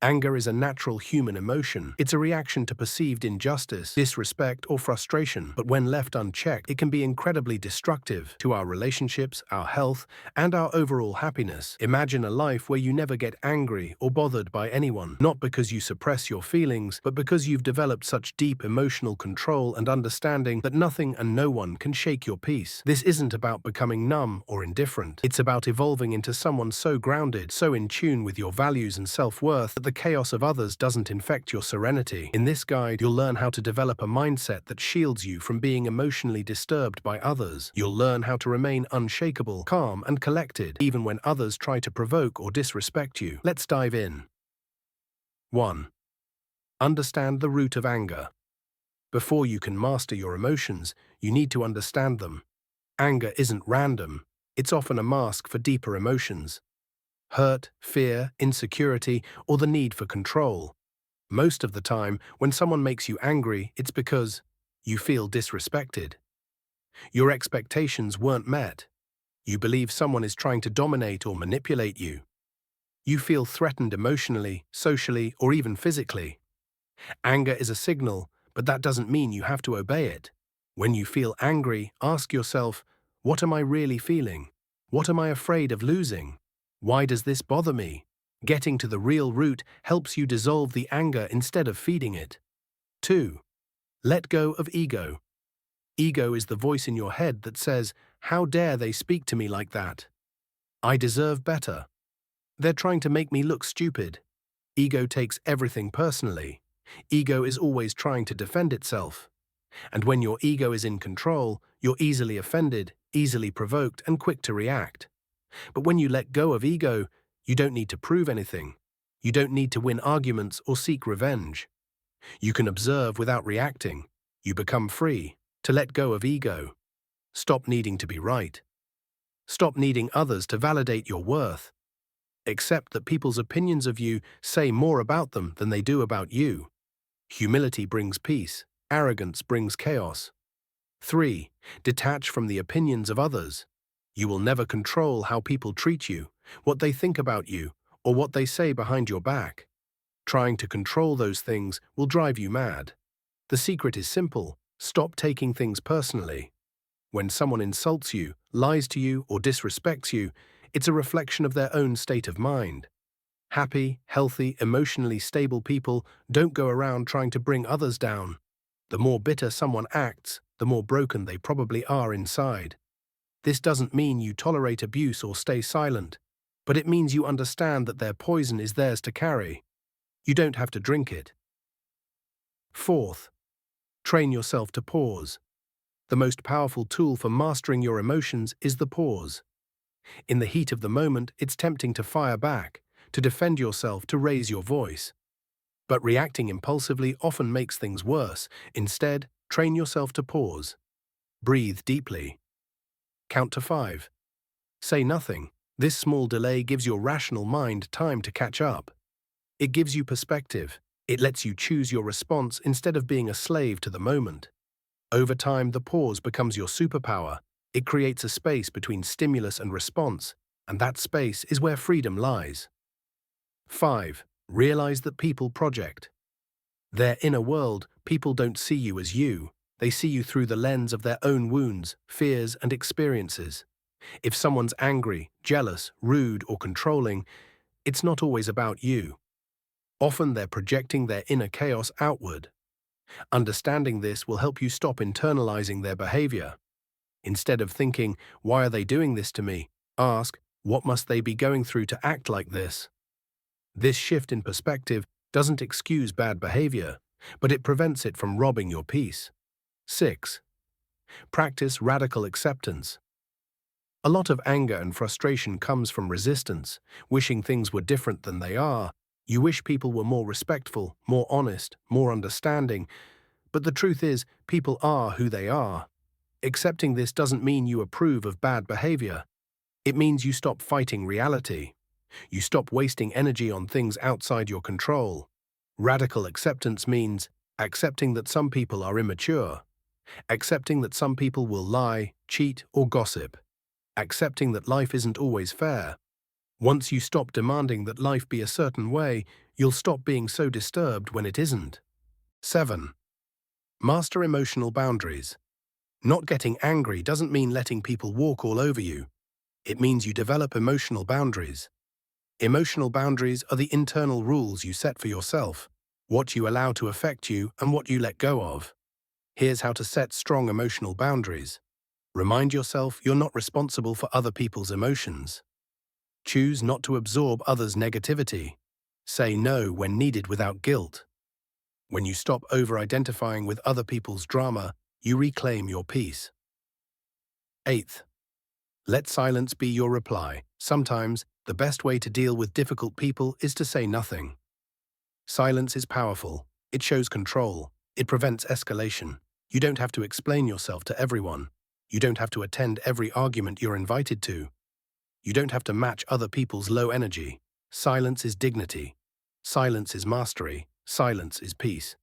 Anger is a natural human emotion. It's a reaction to perceived injustice, disrespect, or frustration. But when left unchecked, it can be incredibly destructive to our relationships, our health, and our overall happiness. Imagine a life where you never get angry or bothered by anyone, not because you suppress your feelings, but because you've developed such deep emotional control and understanding that nothing and no one can shake your peace. This isn't about becoming numb or indifferent. It's about evolving into someone so grounded, so in tune with your values and self-worth that the chaos of others doesn't infect your serenity. In this guide, you'll learn how to develop a mindset that shields you from being emotionally disturbed by others. You'll learn how to remain unshakable, calm, and collected, even when others try to provoke or disrespect you. Let's dive in. 1. Understand the root of anger. Before you can master your emotions, you need to understand them. Anger isn't random. It's often a mask for deeper emotions. Hurt, fear, insecurity, or the need for control. Most of the time, when someone makes you angry, it's because you feel disrespected. Your expectations weren't met. You believe someone is trying to dominate or manipulate you. You feel threatened emotionally, socially, or even physically. Anger is a signal, but that doesn't mean you have to obey it. When you feel angry, ask yourself, what am I really feeling? What am I afraid of losing? Why does this bother me? Getting to the real root helps you dissolve the anger instead of feeding it. 2. Let go of ego. Ego is the voice in your head that says, how dare they speak to me like that? I deserve better. They're trying to make me look stupid. Ego takes everything personally. Ego is always trying to defend itself. And when your ego is in control, you're easily offended, easily provoked, and quick to react. But when you let go of ego, you don't need to prove anything. You don't need to win arguments or seek revenge. You can observe without reacting. You become free to let go of ego. Stop needing to be right. Stop needing others to validate your worth. Accept that people's opinions of you say more about them than they do about you. Humility brings peace. Arrogance brings chaos. 3. Detach from the opinions of others. You will never control how people treat you, what they think about you, or what they say behind your back. Trying to control those things will drive you mad. The secret is simple. Stop taking things personally. When someone insults you, lies to you, or disrespects you, it's a reflection of their own state of mind. Happy, healthy, emotionally stable people don't go around trying to bring others down. The more bitter someone acts, the more broken they probably are inside. This doesn't mean you tolerate abuse or stay silent, but it means you understand that their poison is theirs to carry. You don't have to drink it. 4th, train yourself to pause. The most powerful tool for mastering your emotions is the pause. In the heat of the moment, it's tempting to fire back, to defend yourself, to raise your voice. But reacting impulsively often makes things worse. Instead, train yourself to pause. Breathe deeply. Count to 5. Say nothing. This small delay gives your rational mind time to catch up. It gives you perspective. It lets you choose your response instead of being a slave to the moment. Over time, the pause becomes your superpower. It creates a space between stimulus and response, and that space is where freedom lies. 5. Realize that people project. Their inner world, people don't see you as you. They see you through the lens of their own wounds, fears, and experiences. If someone's angry, jealous, rude, or controlling, it's not always about you. Often they're projecting their inner chaos outward. Understanding this will help you stop internalizing their behavior. Instead of thinking, why are they doing this to me? Ask, what must they be going through to act like this? This shift in perspective doesn't excuse bad behavior, but it prevents it from robbing your peace. 6. Practice radical acceptance. A lot of anger and frustration comes from resistance, wishing things were different than they are. You wish people were more respectful, more honest, more understanding. But the truth is, people are who they are. Accepting this doesn't mean you approve of bad behavior. It means you stop fighting reality. You stop wasting energy on things outside your control. Radical acceptance means accepting that some people are immature, accepting that some people will lie, cheat, or gossip, accepting that life isn't always fair. Once you stop demanding that life be a certain way, You'll stop being so disturbed when it isn't. 7. Master emotional boundaries. Not getting angry doesn't mean letting people walk all over you. It means you develop emotional boundaries. Emotional boundaries are the internal rules you set for yourself, what you allow to affect you and what you let go of. Here's how to set strong emotional boundaries. Remind yourself you're not responsible for other people's emotions. Choose not to absorb others' negativity. Say no when needed without guilt. When you stop over-identifying with other people's drama, you reclaim your peace. 8th. Let silence be your reply. Sometimes, the best way to deal with difficult people is to say nothing. Silence is powerful. It shows control. It prevents escalation. You don't have to explain yourself to everyone. You don't have to attend every argument you're invited to. You don't have to match other people's low energy. Silence is dignity. Silence is mastery. Silence is peace.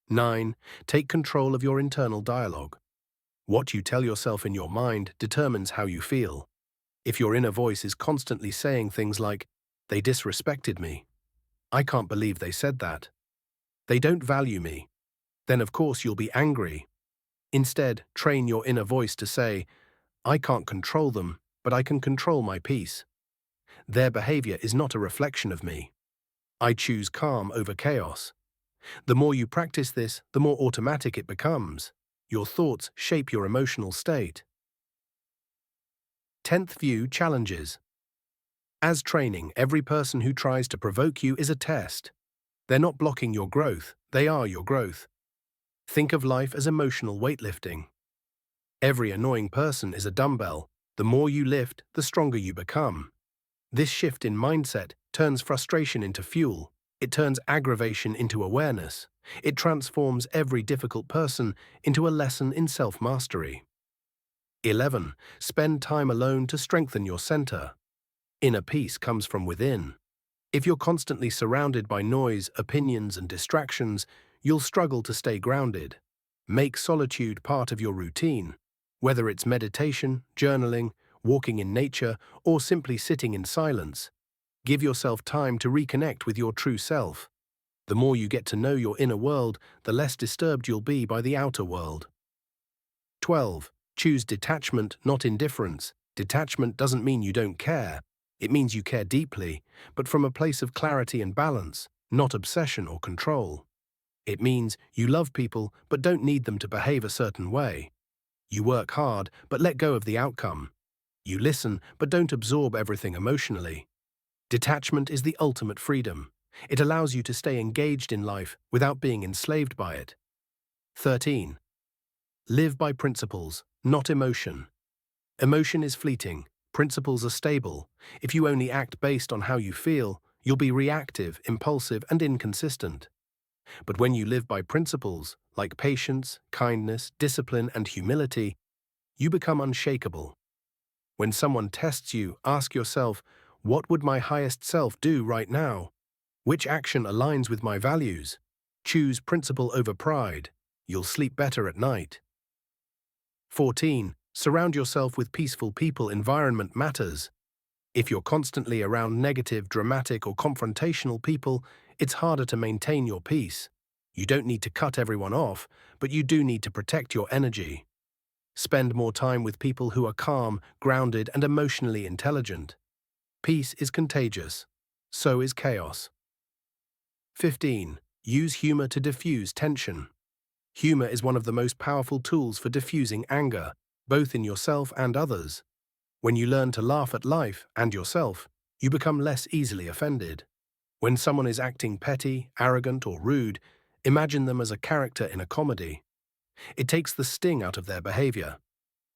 9. Take control of your internal dialogue. What you tell yourself in your mind determines how you feel. If your inner voice is constantly saying things like, "They disrespected me," "I can't believe they said that," "They don't value me," then of course you'll be angry. Instead, train your inner voice to say, "I can't control them, but I can control my peace. Their behavior is not a reflection of me. I choose calm over chaos." The more you practice this, the more automatic it becomes. Your thoughts shape your emotional state. 10th view challenges. As training, every person who tries to provoke you is a test. They're not blocking your growth, they are your growth. Think of life as emotional weightlifting. Every annoying person is a dumbbell. The more you lift, the stronger you become. This shift in mindset turns frustration into fuel. It turns aggravation into awareness. It transforms every difficult person into a lesson in self-mastery. 11. Spend time alone to strengthen your center. Inner peace comes from within. If you're constantly surrounded by noise, opinions, and distractions, you'll struggle to stay grounded. Make solitude part of your routine. Whether it's meditation, journaling, walking in nature, or simply sitting in silence, give yourself time to reconnect with your true self. The more you get to know your inner world, the less disturbed you'll be by the outer world. 12. Choose detachment, not indifference. Detachment doesn't mean you don't care. It means you care deeply, but from a place of clarity and balance, not obsession or control. It means you love people but don't need them to behave a certain way. You work hard but let go of the outcome. You listen but don't absorb everything emotionally. Detachment is the ultimate freedom. It allows you to stay engaged in life without being enslaved by it. 13. Live by principles, not emotion. Emotion is fleeting. Principles are stable. If you only act based on how you feel, you'll be reactive, impulsive, and inconsistent. But when you live by principles, like patience, kindness, discipline, and humility, you become unshakable. When someone tests you, ask yourself, what would my highest self do right now? Which action aligns with my values? Choose principle over pride. You'll sleep better at night. 14. Surround yourself with peaceful people. Environment matters. If you're constantly around negative, dramatic, or confrontational people, it's harder to maintain your peace. You don't need to cut everyone off, but you do need to protect your energy. Spend more time with people who are calm, grounded, and emotionally intelligent. Peace is contagious. So is chaos. 15. Use humor to diffuse tension. Humor is one of the most powerful tools for diffusing anger, both in yourself and others. When you learn to laugh at life and yourself, you become less easily offended. When someone is acting petty, arrogant, or rude, imagine them as a character in a comedy. It takes the sting out of their behavior.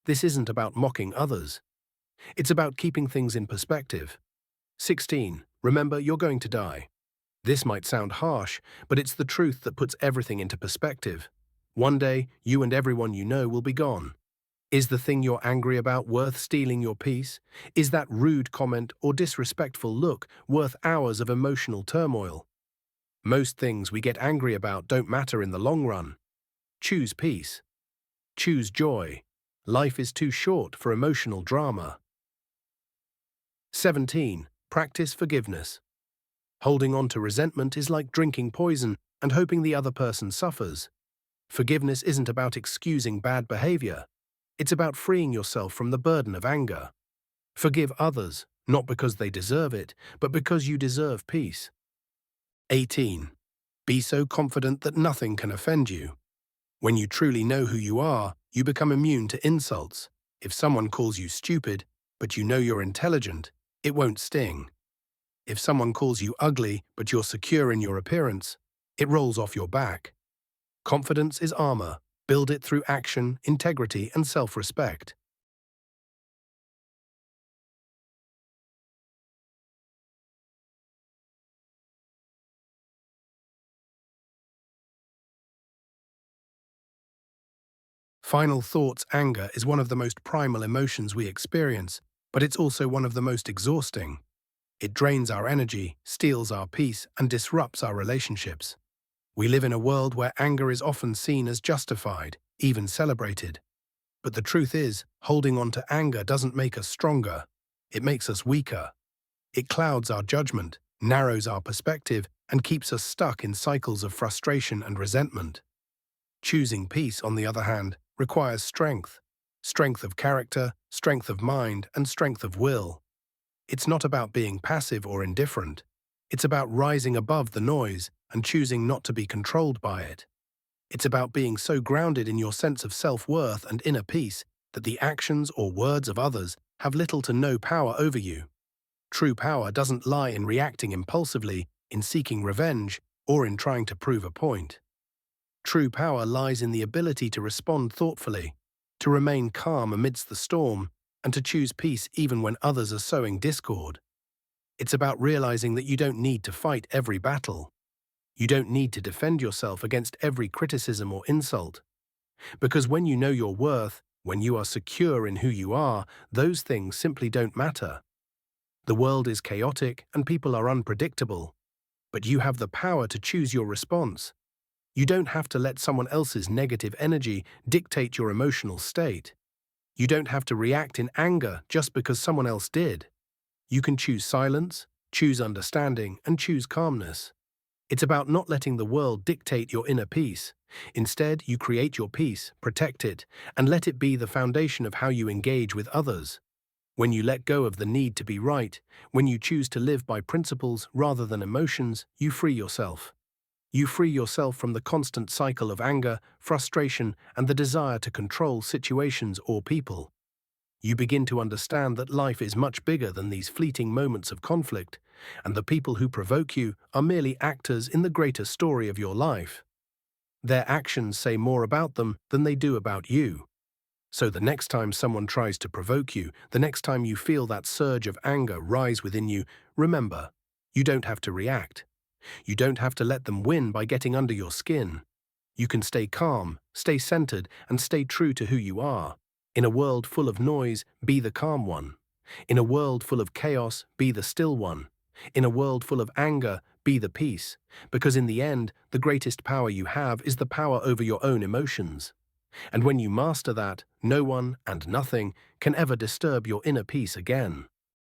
This isn't about mocking others. It's about keeping things in perspective. 16. Remember, you're going to die. This might sound harsh, but it's the truth that puts everything into perspective. One day, you and everyone you know will be gone. Is the thing you're angry about worth stealing your peace? Is that rude comment or disrespectful look worth hours of emotional turmoil? Most things we get angry about don't matter in the long run. Choose peace. Choose joy. Life is too short for emotional drama. 17. Practice forgiveness. Holding on to resentment is like drinking poison and hoping the other person suffers. Forgiveness isn't about excusing bad behavior. It's about freeing yourself from the burden of anger. Forgive others, not because they deserve it, but because you deserve peace. 18. Be so confident that nothing can offend you. When you truly know who you are, you become immune to insults. If someone calls you stupid, but you know you're intelligent, it won't sting. If someone calls you ugly, but you're secure in your appearance, it rolls off your back. Confidence is armor. Build it through action, integrity, and self-respect. Final thoughts. Anger is one of the most primal emotions we experience, but it's also one of the most exhausting. It drains our energy, steals our peace, and disrupts our relationships. We live in a world where anger is often seen as justified, even celebrated. But the truth is, holding on to anger doesn't make us stronger. It makes us weaker. It clouds our judgment, narrows our perspective, and keeps us stuck in cycles of frustration and resentment. Choosing peace, on the other hand, requires strength. Strength of character, strength of mind, and strength of will. It's not about being passive or indifferent. It's about rising above the noise and choosing not to be controlled by it. It's about being so grounded in your sense of self-worth and inner peace that the actions or words of others have little to no power over you. True power doesn't lie in reacting impulsively, in seeking revenge, or in trying to prove a point. True power lies in the ability to respond thoughtfully, to remain calm amidst the storm, and to choose peace even when others are sowing discord. It's about realizing that you don't need to fight every battle. You don't need to defend yourself against every criticism or insult. Because when you know your worth, when you are secure in who you are, those things simply don't matter. The world is chaotic and people are unpredictable, but you have the power to choose your response. You don't have to let someone else's negative energy dictate your emotional state. You don't have to react in anger just because someone else did. You can choose silence, choose understanding, and choose calmness. It's about not letting the world dictate your inner peace. Instead, you create your peace, protect it, and let it be the foundation of how you engage with others. When you let go of the need to be right, when you choose to live by principles rather than emotions, you free yourself. You free yourself from the constant cycle of anger, frustration, and the desire to control situations or people. You begin to understand that life is much bigger than these fleeting moments of conflict, and the people who provoke you are merely actors in the greater story of your life. Their actions say more about them than they do about you. So the next time someone tries to provoke you, the next time you feel that surge of anger rise within you, remember, you don't have to react. You don't have to let them win by getting under your skin. You can stay calm, stay centered, and stay true to who you are. In a world full of noise, be the calm one. In a world full of chaos, be the still one. In a world full of anger, be the peace. Because in the end, the greatest power you have is the power over your own emotions. And when you master that, no one and nothing can ever disturb your inner peace again.